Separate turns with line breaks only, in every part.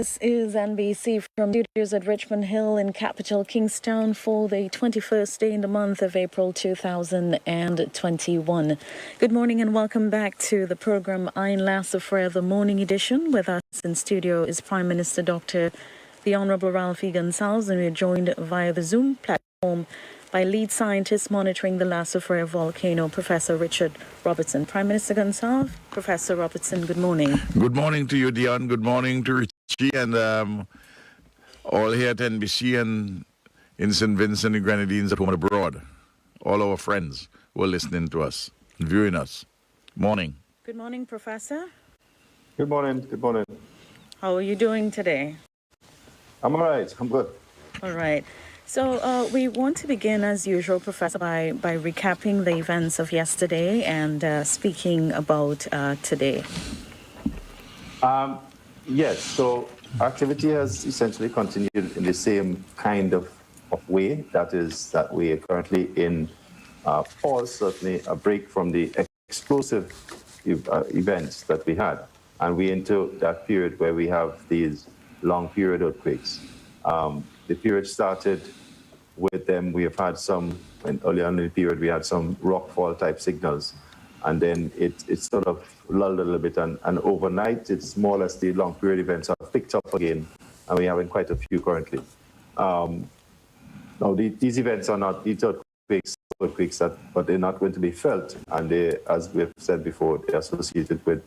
This is NBC from studios at Richmond Hill in capital Kingstown for the 21st day in the month of April 2021. Good morning and welcome back to the program Ein Soufriere, the morning edition. With us in studio is Prime Minister Dr. the Honourable Ralph E. Gonsalves, and we're joined via the Zoom platform by lead scientist monitoring the Soufriere volcano, Professor Richard Robertson. Prime Minister Gonsalves, Professor Robertson, good morning.
Good morning to you, Dion. Good morning to Richie and all here at NBC and in St. Vincent and Grenadines at home and abroad. All our friends who are listening to us and viewing us. Morning.
Good morning, Professor.
Good morning. Good morning.
How are you doing today?
I'm all right. I'm good.
All right. So we want to begin, as usual, Professor, by recapping the events of yesterday and speaking about today.
Yes, so activity has essentially continued in the same kind of way. That is, that we are currently in pause, certainly a break from the explosive events that we had. And we into that period where we have these long period earthquakes. The period started with them. We have had some, early on in the period, we had some rockfall type signals. And then it sort of lulled a little bit. And overnight, it's more or less the long period events have picked up again. And we're having quite a few currently. Now, these events are not, these earthquakes but they're not going to be felt. And they, as we've said before, they're associated with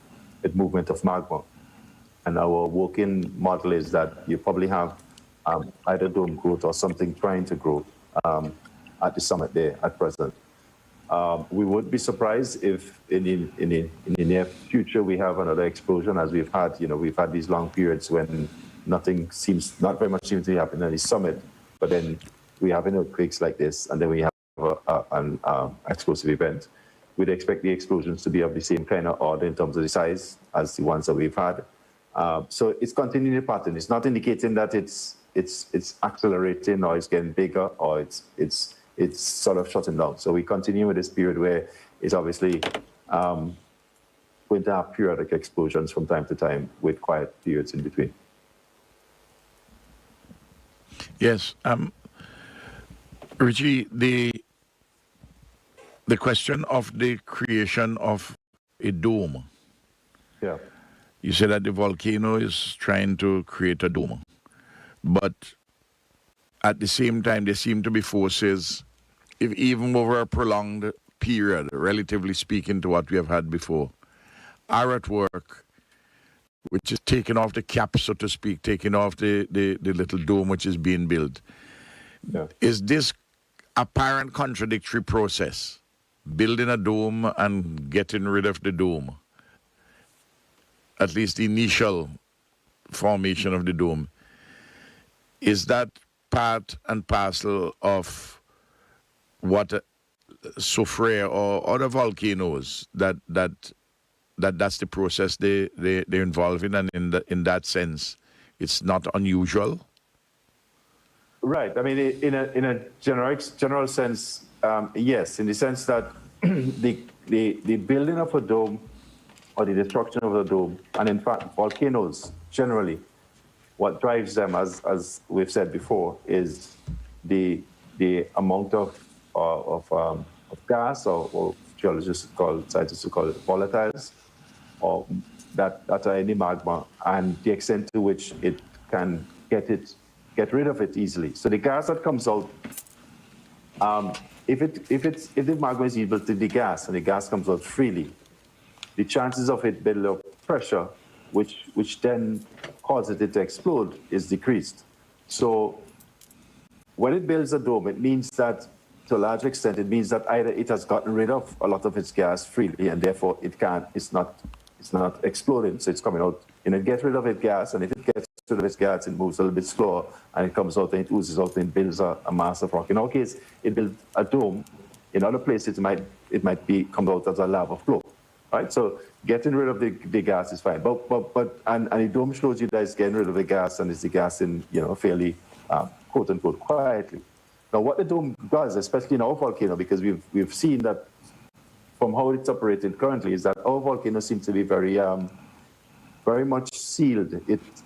movement of magma. And our working model is that you probably have either dome growth or something trying to grow at the summit there at present. We would be surprised if in the near future we have another explosion, as we've had. We've had these long periods when not very much seems to be happening at the summit, but then we have earthquakes like this, and then we have an explosive event. We'd expect the explosions to be of the same kind of order in terms of the size as the ones that we've had. So it's continuing the pattern. It's not indicating that it's accelerating or it's getting bigger or it's sort of shutting down. So we continue with this period where it's obviously going to have periodic explosions from time to time with quiet periods in between.
Yes, Richie, the question of the creation of a dome.
Yeah.
You said that the volcano is trying to create a dome. But at the same time, there seem to be forces, if even over a prolonged period, relatively speaking to what we have had before, are at work, which is taking off the cap, so to speak, taking off the little dome which is being built.
Yeah.
Is this apparent contradictory process, building a dome and getting rid of the dome, at least the initial formation of the dome, is that part and parcel of what Soufriere or other volcanoes that's the process they're involved in, and in that sense, it's not unusual?
Right. I mean, in a general sense, yes, in the sense that the building of a dome or the destruction of a dome, and in fact, volcanoes generally, what drives them, as we've said before, is the amount of gas or geologists scientists call it volatiles, or that are in the magma, and the extent to which it can get rid of it easily. So the gas that comes out, if the magma is able to degas and the gas comes out freely, the chances of it building up pressure, which then causes it to explode, is decreased. So when it builds a dome, it means that, to a large extent, it means that either it has gotten rid of a lot of its gas freely, and therefore it's not exploding, so it's coming out. And it gets rid of its gas, and if it gets rid of its gas, it moves a little bit slower, and it comes out and it oozes out and builds a mass of rock. In our case, it builds a dome. In other places, it might come out as a lava flow. Right, so getting rid of the gas is fine, but the dome shows you that it's getting rid of the gas, and it's the gas in fairly quote unquote quietly. Now, what the dome does, especially in our volcano, because we've seen that from how it's operating currently, is that our volcano seems to be very very much sealed.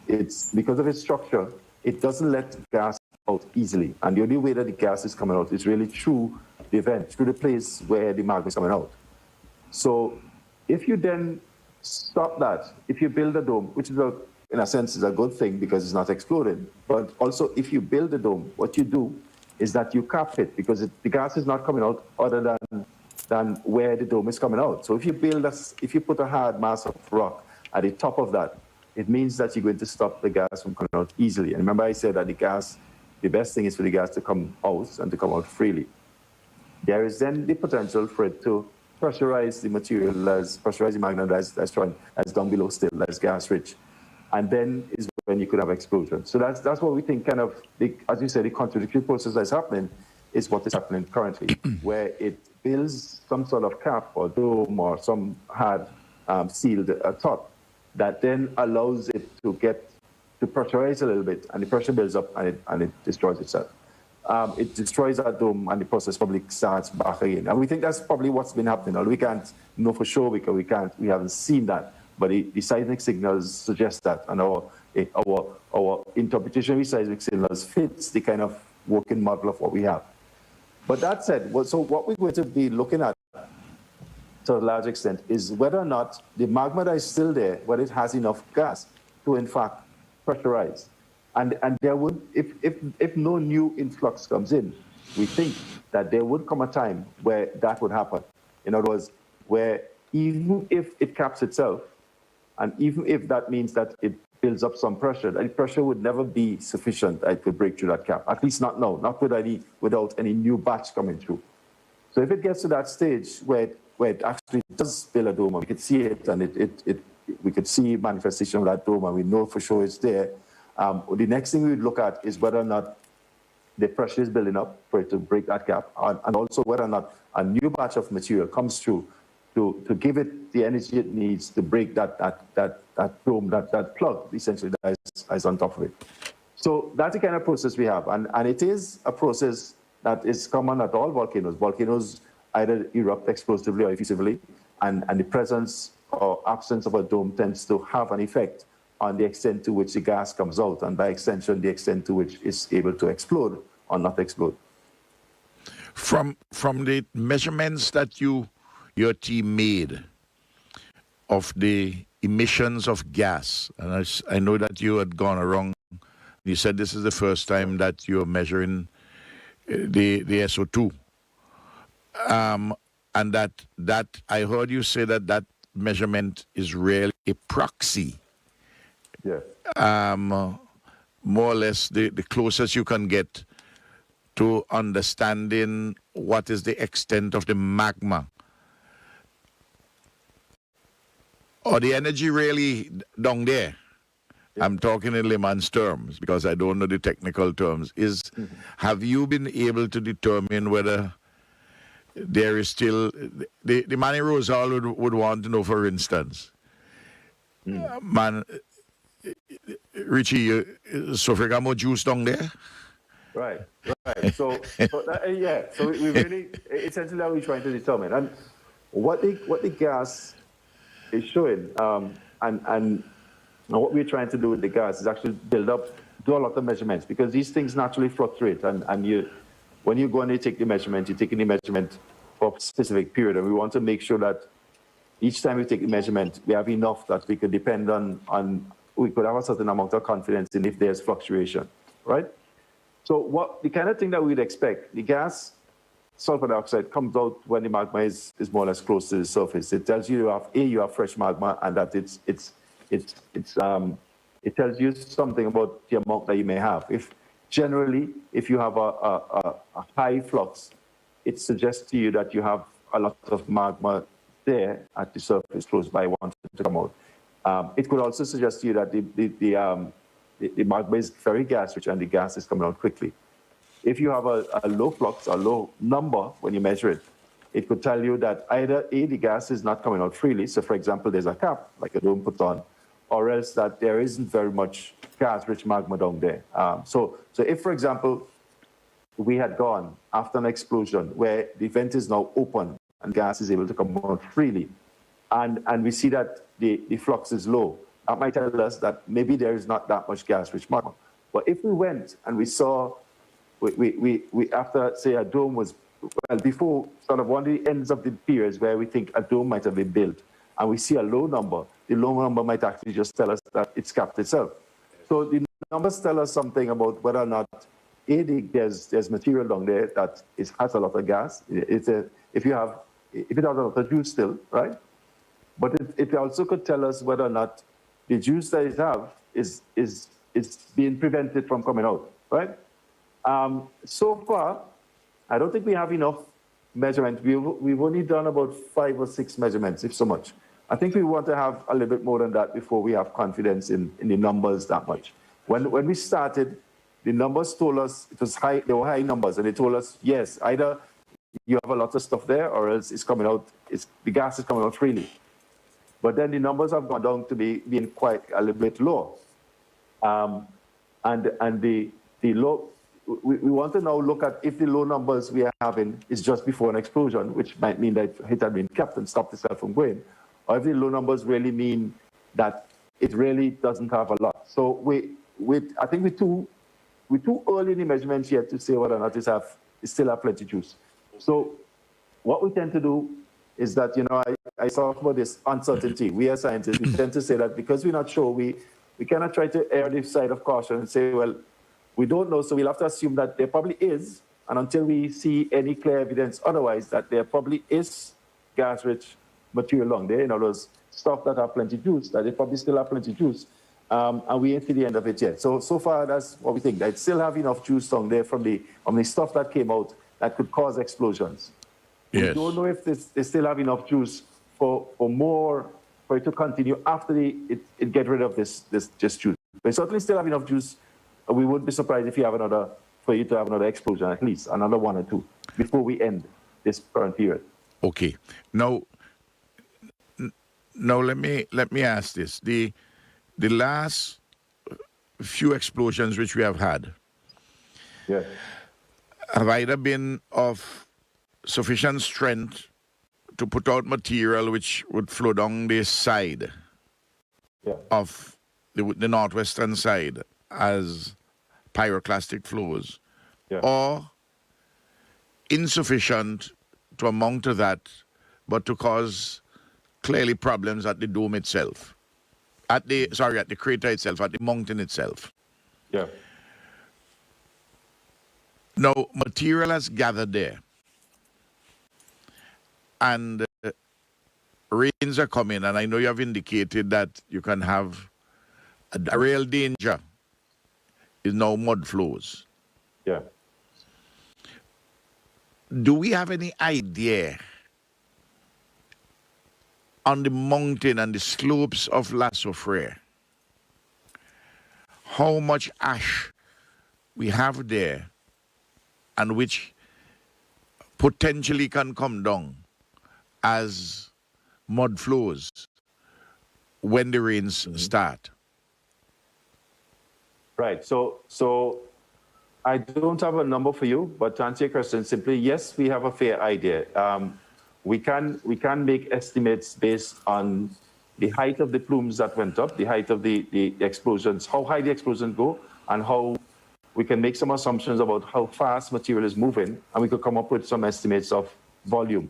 It's because of its structure, it doesn't let gas out easily. And the only way that the gas is coming out is really through the vent, through the place where the magma is coming out. So if you then stop that, if you build a dome, which is in a sense is a good thing because it's not exploding, but also if you build a dome, what you do is that you cap it because the gas is not coming out other than where the dome is coming out. So if you put a hard mass of rock at the top of that, it means that you're going to stop the gas from coming out easily. And remember I said that the best thing is for the gas to come out and to come out freely. There is then the potential for it to pressurize the material, pressurize the magnet that's down below still, that's gas rich. And then is when you could have explosion. So that's what we think kind of, as you said, the contradictory process that's happening is what is happening currently, where it builds some sort of cap or dome or some hard sealed top that then allows it to pressurize a little bit, and the pressure builds up and it destroys itself. It destroys that dome and the process probably starts back again. And we think that's probably what's been happening. Although we can't know for sure because we haven't seen that. But the seismic signals suggest that, and our interpretation of the seismic signals fits the kind of working model of what we have. But that said, so what we're going to be looking at to a large extent is whether or not the magma that is still there, whether it has enough gas to in fact pressurize. And there would, if no new influx comes in, we think that there would come a time where that would happen. In other words, where even if it caps itself, and even if that means that it builds up some pressure, that pressure would never be sufficient that it could break through that cap, at least not now, not without any new batch coming through. So if it gets to that stage where it actually does build a dome, and we could see it, and we could see manifestation of that dome, and we know for sure it's there, the next thing we would look at is whether or not the pressure is building up for it to break that gap, and also whether or not a new batch of material comes through to give it the energy it needs to break that dome, that plug, essentially, that is on top of it. So that's the kind of process we have. And it is a process that is common at all volcanoes. Volcanoes either erupt explosively or effusively, and the presence or absence of a dome tends to have an effect on the extent to which the gas comes out, and by extension, the extent to which it's able to explode or not explode.
From the measurements that your team made of the emissions of gas, and I know that you had gone around, you said this is the first time that you're measuring the SO2, and that I heard you say that measurement is really a proxy.
Yeah.
More or less the closest you can get to understanding what is the extent of the magma. Or the energy really down there. Yeah. I'm talking in layman's terms because I don't know the technical terms. Have you been able to determine whether there is still the Manny Rosal would want to know, for instance, Richie, Soufriere more juice down there?
Right. So yeah. So we really essentially what we're trying to determine, and what the gas is showing, and what we're trying to do with the gas is actually do a lot of measurements, because these things naturally fluctuate, and when you go and you take the measurement, you're taking the measurement for a specific period, and we want to make sure that each time we take the measurement, we have enough that we could depend on we could have a certain amount of confidence in if there's fluctuation, right? So what the kind of thing that we'd expect, the gas, sulfur dioxide, comes out when the magma is more or less close to the surface. It tells you you have fresh magma, and that it tells you something about the amount that you may have. If you have a high flux, it suggests to you that you have a lot of magma there at the surface close by wanting to come out. It could also suggest to you that the magma is very gas rich and the gas is coming out quickly. If you have a low flux, a low number when you measure it, it could tell you that either A, the gas is not coming out freely, so for example, there's a cap, like a dome put on, or else that there isn't very much gas-rich magma down there. So if, for example, we had gone after an explosion where the vent is now open and gas is able to come out freely, and we see that the flux is low, that might tell us that maybe there is not that much gas-rich magma. But if we went and we saw, we after, say, a dome was, well, before sort of one of the ends of the periods where we think a dome might have been built, and we see a low number, the low number might actually just tell us that it's capped itself. So the numbers tell us something about whether or not, A, there's material down there that has a lot of gas. If it has a lot of juice still, right? But it also could tell us whether or not the juice that it has is being prevented from coming out, right? So far, I don't think we have enough measurement. We've only done about 5 or 6 measurements, if so much. I think we want to have a little bit more than that before we have confidence in the numbers that much. When we started, the numbers told us it was high. They were high numbers, and they told us, yes, either you have a lot of stuff there, or else it's coming out. The gas is coming out freely. But then the numbers have gone down to being quite a little bit low, and the low. We want to now look at if the low numbers we are having is just before an explosion, which might mean that it had been kept and stopped itself from going, or if the low numbers really mean that it really doesn't have a lot. So I think we're too early in the measurements yet to say whether or not it still have plenty juice. So what we tend to do is that, I talk about this uncertainty. We as scientists, we tend to say that because we're not sure, we cannot try to err on the side of caution and say, well, we don't know, so we'll have to assume that there probably is, and until we see any clear evidence otherwise, that there probably is gas-rich material along there, in other words, stuff that have plenty juice, that they probably still have plenty juice, and we ain't to the end of it yet. So far, that's what we think. They still have enough juice down there from the stuff that came out that could cause explosions.
Yes.
We don't know if they still have enough juice for it to continue after it get rid of this juice. They certainly still have enough juice. We wouldn't be surprised if you have another explosion, at least another 1 or 2, before we end this current period.
Okay. Now let me ask this: the last few explosions which we have had,
yeah,
have either been of sufficient strength to put out material which would flow down the side of the northwestern side as pyroclastic flows, or insufficient to amount to that, but to cause clearly problems at the dome itself, at the crater itself, at the mountain itself.
Yeah.
Now, material has gathered there, and rains are coming, and I know you have indicated that you can have a real danger is now mud flows.
Yeah.
Do we have any idea on the mountain and the slopes of Soufriere how much ash we have there and which potentially can come down as mud flows when the rains start?
Right. So I don't have a number for you, but to answer your question simply, yes, we have a fair idea. We can make estimates based on the height of the plumes that went up, the height of the explosions, how high the explosions go, and how we can make some assumptions about how fast material is moving, and we could come up with some estimates of volume.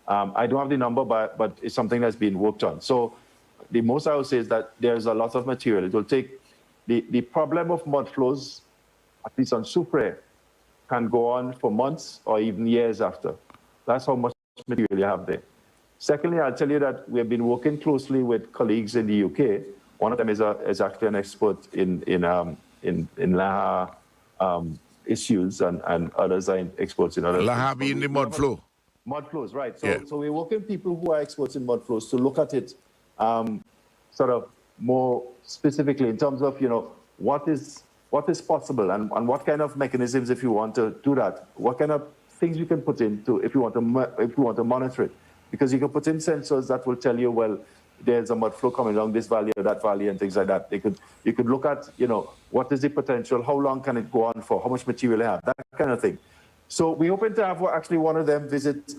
I don't have the number, but it's something that's being worked on. So the most I would say is that there's a lot of material. It will take the problem of mud flows, at least on Soufriere, can go on for months or even years after. That's how much material you have there. Secondly, I'll tell you that we have been working closely with colleagues in the UK. One of them is actually an expert in Laha issues, and others are experts in other.
Laha being the mud flow.
Mud flows, right. So we're working with people who are experts in mud flows to look at it sort of more specifically in terms of, what is possible and what kind of mechanisms, if you want to do that, what kind of things you can put into if you want to monitor it. Because you can put in sensors that will tell you, well, there's a mud flow coming along this valley or that valley and things like that. You could look at, what is the potential, how long can it go on for, how much material you have, that kind of thing. So we're hoping to have actually one of them visit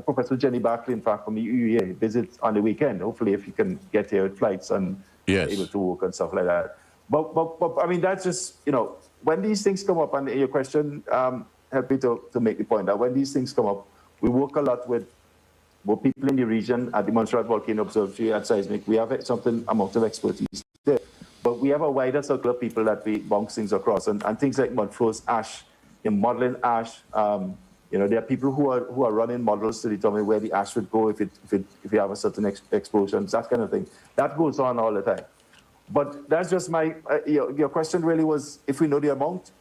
Professor Jenny Barkley, in fact, from the UEA, visits on the weekend. Hopefully, if you can get here with flights and
Yes.
able to work and stuff like that. But I mean, that's just, you know, when these things come up, and your question helped me to make the point that when these things come up, we work a lot with people in the region at the Montserrat Volcano Observatory at Seismic. We have something amount of expertise there. But we have a wider circle of people that we bounce things across, and things like mudflows, ash, in modeling ash. You know, there are people who are running models to determine where the ash would go if you have a certain explosion, that kind of thing. That goes on all the time. But that's just my your question really was, if we know the amount,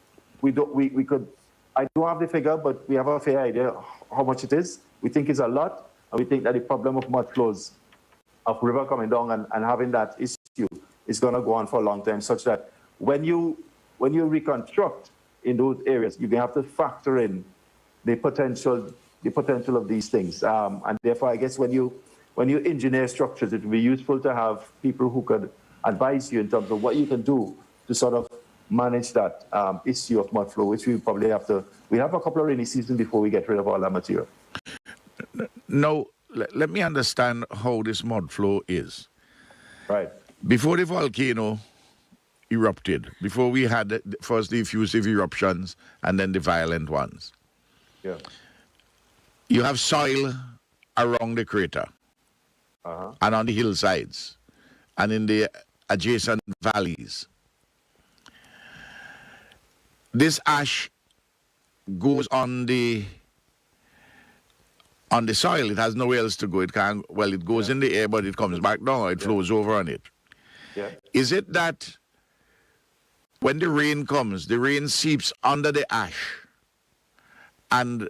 we could. I don't have the figure, but we have a fair idea how much it is. We think it's a lot, and we think that the problem of mud flows, of river coming down and having that issue is going to go on for a long time, such that when you reconstruct in those areas, you're going to have to factor in the potential of these things. And therefore, I guess when you engineer structures, it would be useful to have people who could advise you in terms of what you can do to sort of manage that issue of mud flow, which we probably have to. We have a couple of rainy seasons before we get rid of all that material.
Now, let me understand how this mud flow is.
Right.
Before the volcano erupted, before we had first the effusive eruptions and then the violent ones,
yeah,
you have soil around the crater and on the hillsides and in the adjacent valleys. This ash goes on the soil. It has nowhere else to go. It can't. Well, it goes in the air, but it comes back down. It flows over on it.
Yeah.
Is it that when the rain comes, the rain seeps under the ash and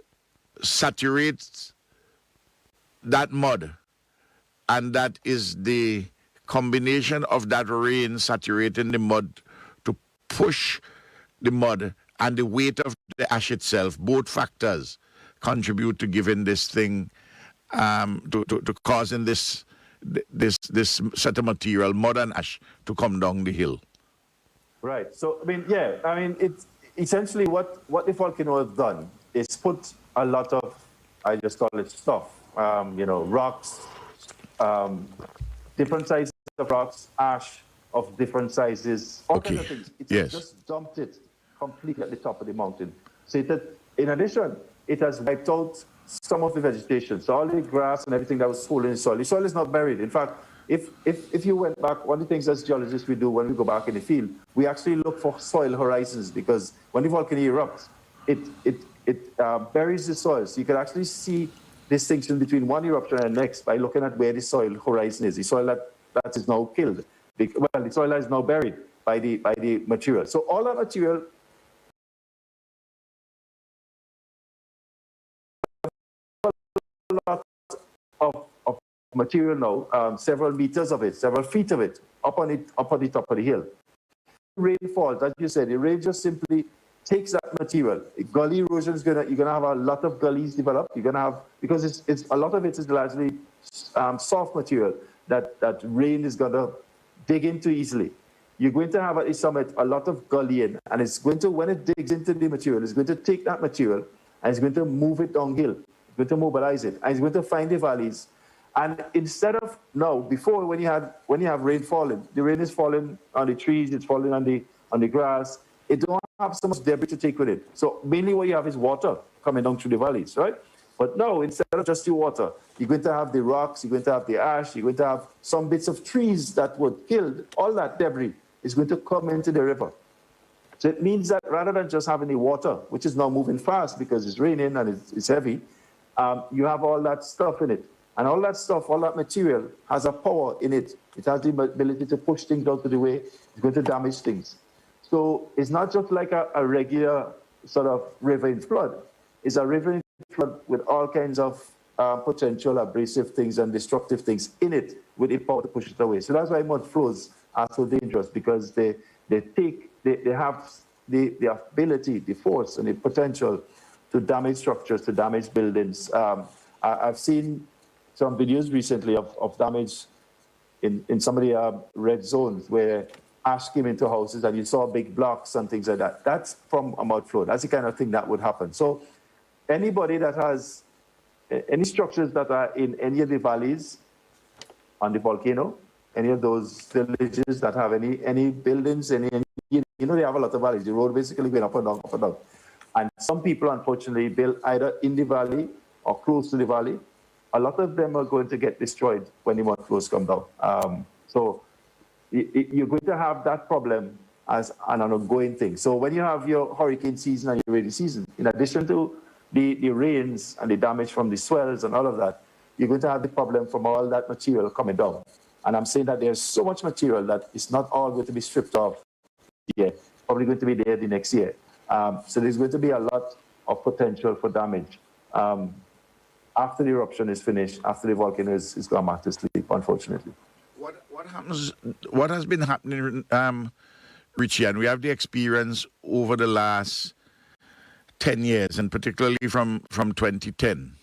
saturates that mud, and that is the combination of that rain saturating the mud to push the mud and the weight of the ash itself, both factors contribute to giving this thing, to causing this set of material, mud and ash, to come down the hill. Right.
So, I mean, yeah, I mean, it's essentially what the volcano has done is put a lot of, I just call it stuff, you know, rocks, different sizes of rocks, ash of different sizes, all kinds of things. It's just dumped it completely at the top of the mountain. So that, in addition, it has wiped out some of the vegetation. So all the grass and everything that was holding the soil is not buried. In fact, if you went back, one of the things as geologists we do when we go back in the field, we actually look for soil horizons, because when the volcano erupts, it buries the soil. So you can actually see distinction between one eruption and the next by looking at where the soil horizon is, the soil that is now killed. Well, the soil is now buried by the material. So all that material lot of material now, several meters of it, several feet of it, up on the top of the hill. Rain falls, as you said, the rain just simply takes that material. Gully erosion is you're gonna have a lot of gullies develop. You're gonna have, because it's a lot of it is largely soft material that rain is gonna dig into easily. You're going to have at the summit a lot of gullying, and it's going to, when it digs into the material, it's going to take that material and it's going to move it downhill. Going to mobilize it, and it's going to find the valleys. And instead of now, before when you have rain falling, the rain is falling on the trees, it's falling on the grass. It don't have so much debris to take with it. So mainly what you have is water coming down through the valleys, right? But no, instead of just the water, you're going to have the rocks, you're going to have the ash, you're going to have some bits of trees that were killed. All that debris is going to come into the river. So it means that rather than just having the water, which is now moving fast because it's raining and it's heavy, you have all that stuff in it. And all that stuff, all that material has a power in it. It has the ability to push things out of the way. It's going to damage things. So it's not just like a regular sort of river in flood. It's a river in flood with all kinds of potential abrasive things and destructive things in it with the power to push it away. So that's why mud flows are so dangerous, because they have the ability, the force and the potential to damage structures, to damage buildings. I've seen some videos recently of damage in some of the red zones where ash came into houses and you saw big blocks and things like that. That's from a mud flow. That's the kind of thing that would happen. So anybody that has any structures that are in any of the valleys on the volcano, any of those villages that have any buildings, you know, they have a lot of valleys. The road basically going up and down, up and down. And some people, unfortunately, build either in the valley or close to the valley. A lot of them are going to get destroyed when the mudflows come down. So you're going to have that problem as an ongoing thing. So when you have your hurricane season and your rainy season, in addition to the rains and the damage from the swells and all of that, you're going to have the problem from all that material coming down. And I'm saying that there's so much material that it's not all going to be stripped off yet, probably going to be there the next year. So there's going to be a lot of potential for damage after the eruption is finished, after the volcano is gone back to sleep, unfortunately.
What has been happening, Richie, and we have the experience over the last 10 years, and particularly from 2010,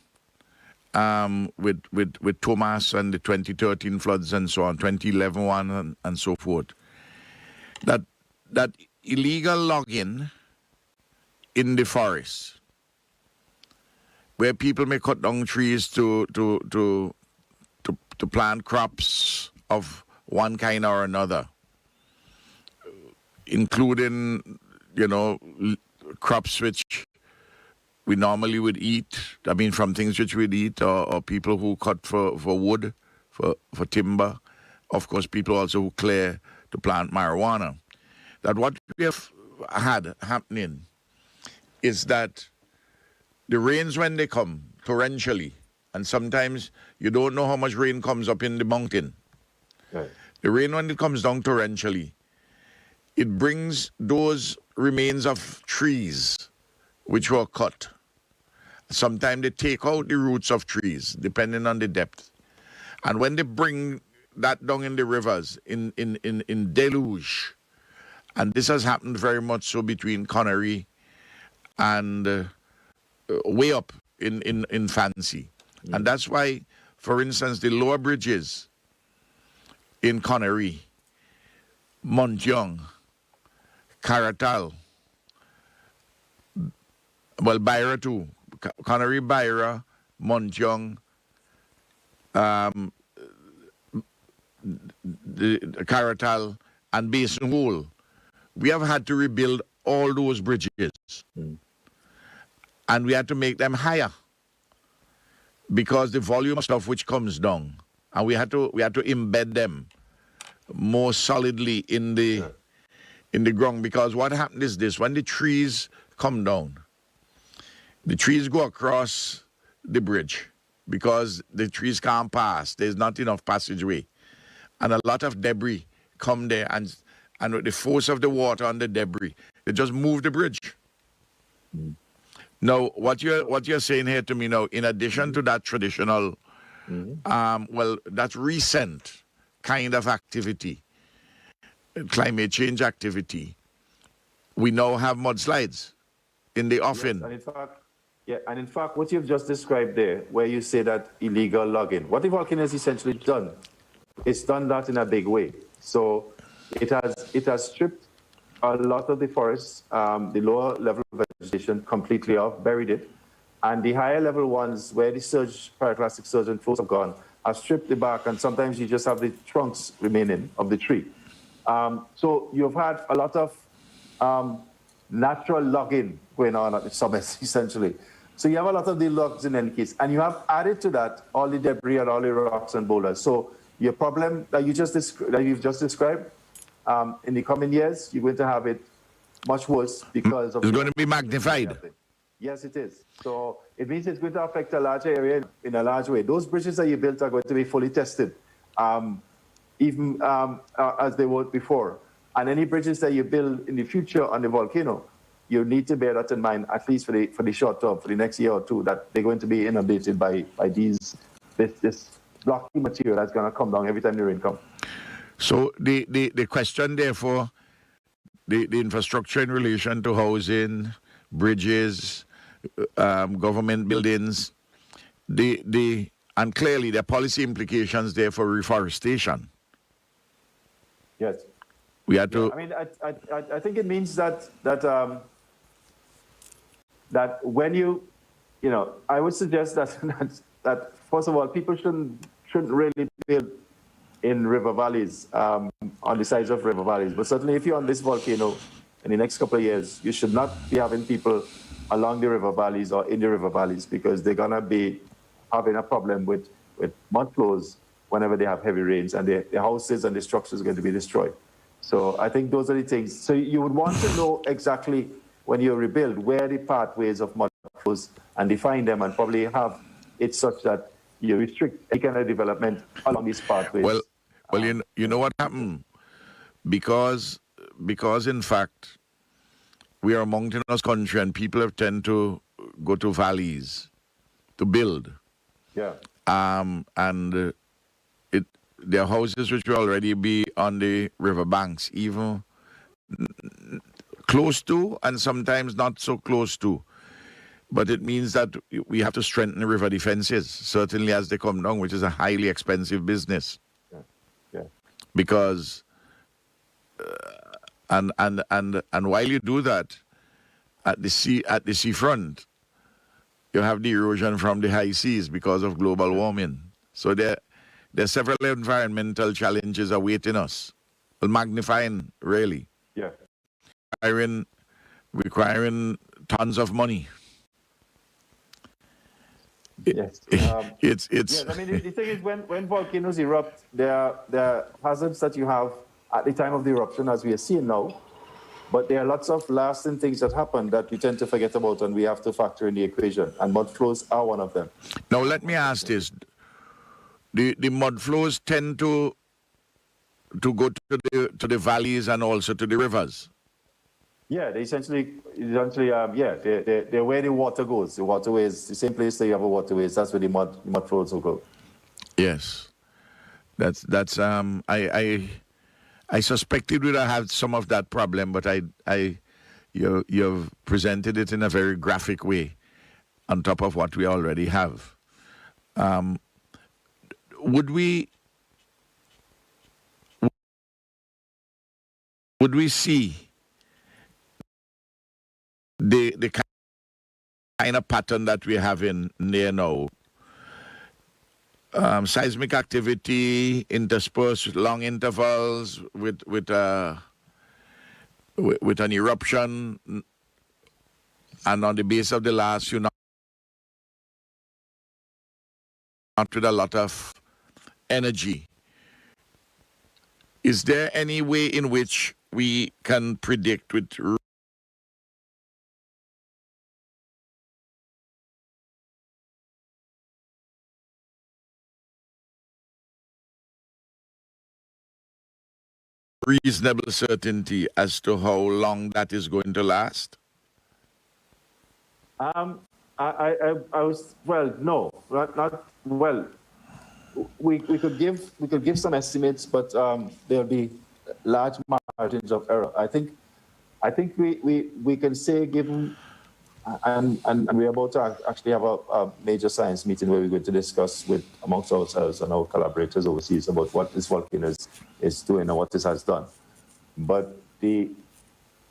with Thomas and the 2013 floods and so on, 2011 one and so forth, that illegal logging in the forest, where people may cut down trees to plant crops of one kind or another, including, you know, crops which we normally would eat, I mean, from things which we'd eat, or people who cut for wood, for timber. Of course, people also who clear to plant marijuana. That what we have had happening is that the rains, when they come torrentially, and sometimes you don't know how much rain comes up in the mountain.
Right.
The rain, when it comes down torrentially, it brings those remains of trees which were cut. Sometimes they take out the roots of trees, depending on the depth. And when they bring that down in the rivers, in deluge, and this has happened very much so between Connery and way up in Fancy. Mm. And that's why, for instance, the lower bridges in Connery, Montyoung, Caratal, well, Byra too, Connery, Byra, Montyoung, the Caratal, and Basin Hole. We have had to rebuild all those bridges. Mm. And we had to make them higher because the volume of stuff which comes down, and we had to embed them more solidly in the ground. Because what happened is this: when the trees come down, the trees go across the bridge because the trees can't pass. There's not enough passageway, and a lot of debris come there, and with the force of the water on the debris, they just move the bridge. Mm. Now, what you're saying here to me now, in addition to that traditional, well, that's recent kind of activity, climate change activity, we now have mudslides in the offing.
Yes, and in fact, what you've just described there, where you say that illegal logging, what the volcano has essentially done, it's done that in a big way. So it has stripped a lot of the forests, the lower level vegetation completely off, buried it. And the higher level ones, where the pyroclastic surge and flows have gone, have stripped the bark, and sometimes you just have the trunks remaining of the tree. So you've had a lot of natural logging going on at the summits, essentially. So you have a lot of the logs in any case. And you have added to that all the debris and all the rocks and boulders. So your problem that you've just described, in the coming years, you're going to have it much worse because of...
It's going to be magnified.
Yes, it is. So it means it's going to affect a larger area in a large way. Those bridges that you built are going to be fully tested, even as they were before. And any bridges that you build in the future on the volcano, you need to bear that in mind, at least for the short term, for the next year or two, that they're going to be inundated by this blocky material that's going to come down every time the rain comes.
So the question, therefore, the infrastructure in relation to housing, bridges, government buildings, and clearly the policy implications there for reforestation.
Yes.
We had to.
I mean, I think it means that when you I would suggest that, that first of all, people shouldn't really build in river valleys, on the sides of river valleys. But certainly if you're on this volcano in the next couple of years, you should not be having people along the river valleys or in the river valleys, because they're going to be having a problem with mud flows whenever they have heavy rains, and the houses and the structures are going to be destroyed. So I think those are the things. So you would want to know exactly when you rebuild where the pathways of mud flows and define them, and probably have it such that you restrict any kind of development along these pathways.
Well, you know what happened? Because in fact, we are a mountainous country and people have tend to go to valleys to build.
Yeah.
And there are houses which will already be on the river banks, even close to, and sometimes not so close to. But it means that we have to strengthen the river defenses, certainly as they come down, which is a highly expensive business.
Yeah.
Because and while you do that, at the seafront, you have the erosion from the high seas because of global warming. So there are several environmental challenges awaiting us, magnifying really.
Yeah.
Requiring tons of money.
Yes.
It's.
Yes, I mean, the thing is, when volcanoes erupt, there are hazards that you have at the time of the eruption, as we are seeing now. But there are lots of lasting things that happen that we tend to forget about, and we have to factor in the equation. And mud flows are one of them.
Now, let me ask this: the mud flows tend to go to the valleys and also to the rivers.
Yeah, they're where the water goes. The waterways, the same place that you have a waterways, that's where the mud flows will go.
Yes, that's I suspected we'd have had some of that problem, but you've presented it in a very graphic way, on top of what we already have. Would we see the kind of pattern that we have in there now? Seismic activity interspersed with long intervals with an eruption, and on the base of the last few, not with a lot of energy. Is there any way in which we can predict with reasonable certainty as to how long that is going to last?
I was, well, no, not well. We could give some estimates, but there'll be large margins of error. I think we can say, given, and we're about to actually have a major science meeting where we're going to discuss amongst ourselves and our collaborators overseas about what this volcano is doing and what this has done. But the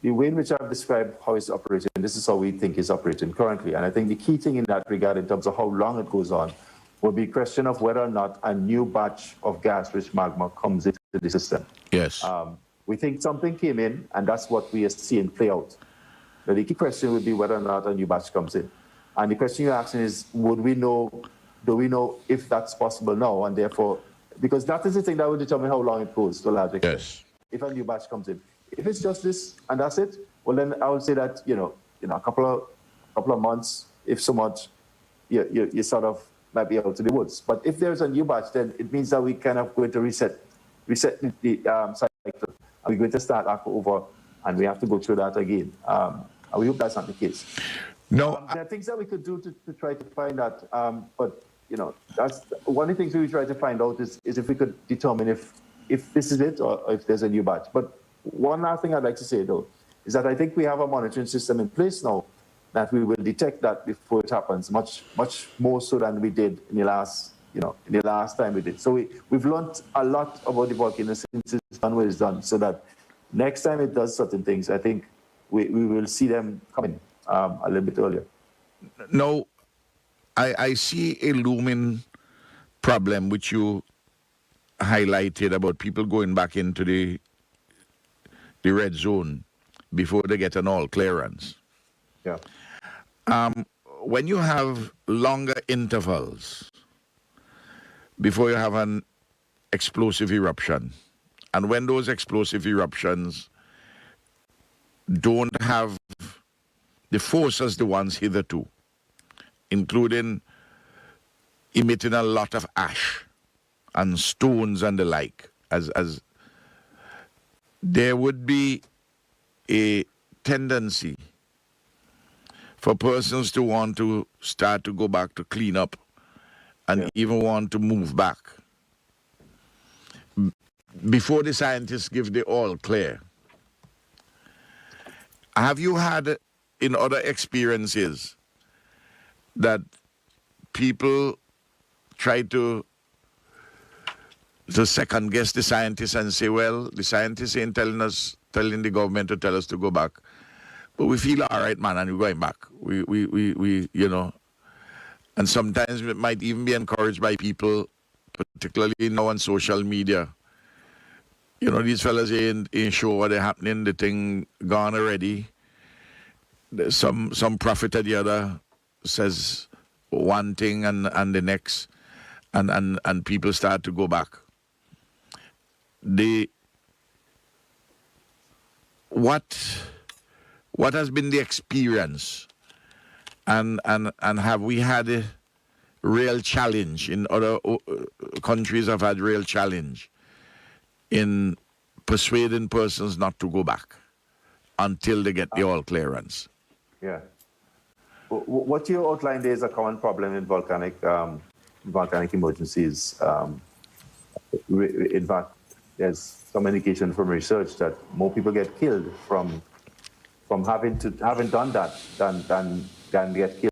way in which I've described how it's operating, this is how we think it's operating currently. And I think the key thing in that regard, in terms of how long it goes on, will be a question of whether or not a new batch of gas-rich magma comes into the system.
Yes.
We think something came in, and that's what we are seeing play out. Now, the key question would be whether or not a new batch comes in. And the question you're asking is, do we know if that's possible now? And therefore, because that is the thing that will determine how long it goes to a large extent.
Yes.
If a new batch comes in. If it's just this and that's it, well, then I would say that, a couple of months, if so much, you sort of might be out to the woods. But if there's a new batch, then it means that we kind of going to reset the cycle. And we're going to start back over, and we have to go through that again. And we hope that's not the case.
No.
There are things that we could do to try to find that. But, that's one of the things we try to find out is if we could determine if this is it or if there's a new batch. But one last thing I'd like to say, though, is that I think we have a monitoring system in place now that we will detect that before it happens, much more so than we did in the last time we did. So we've learned a lot about the volcano since it's done what it's done, so that next time it does certain things, I think we will see them coming a little bit earlier.
No, I see a looming problem which you highlighted about people going back into the red zone before they get an all clearance.
Yeah.
When you have longer intervals before you have an explosive eruption, and when those explosive eruptions don't have the force as the ones hitherto, including emitting a lot of ash and stones and the like, as there would be a tendency for persons to want to start to go back to clean up and even want to move back before the scientists give the all clear. Have you had in other experiences that people try to second guess the scientists and say, well, the scientists ain't telling the government to tell us to go back, but we feel all right, man, and we're going back. We you know, and sometimes it might even be encouraged by people, particularly now on social media. You know, these fellas ain't sure what they're happening. The thing gone already. Some prophet or the other says one thing and the next, and people start to go back. What has been the experience, and have we had a real challenge in other countries? Have had real challenge in persuading persons not to go back until they get the all clearance.
Yeah. What you outlined is a common problem in volcanic emergencies. In fact, there's some indication from research that more people get killed from having done that than get killed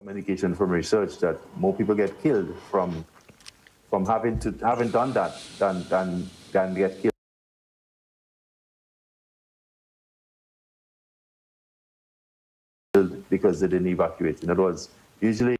indication from research that more people get killed from having done that than get killed because they didn't evacuate. In other words, usually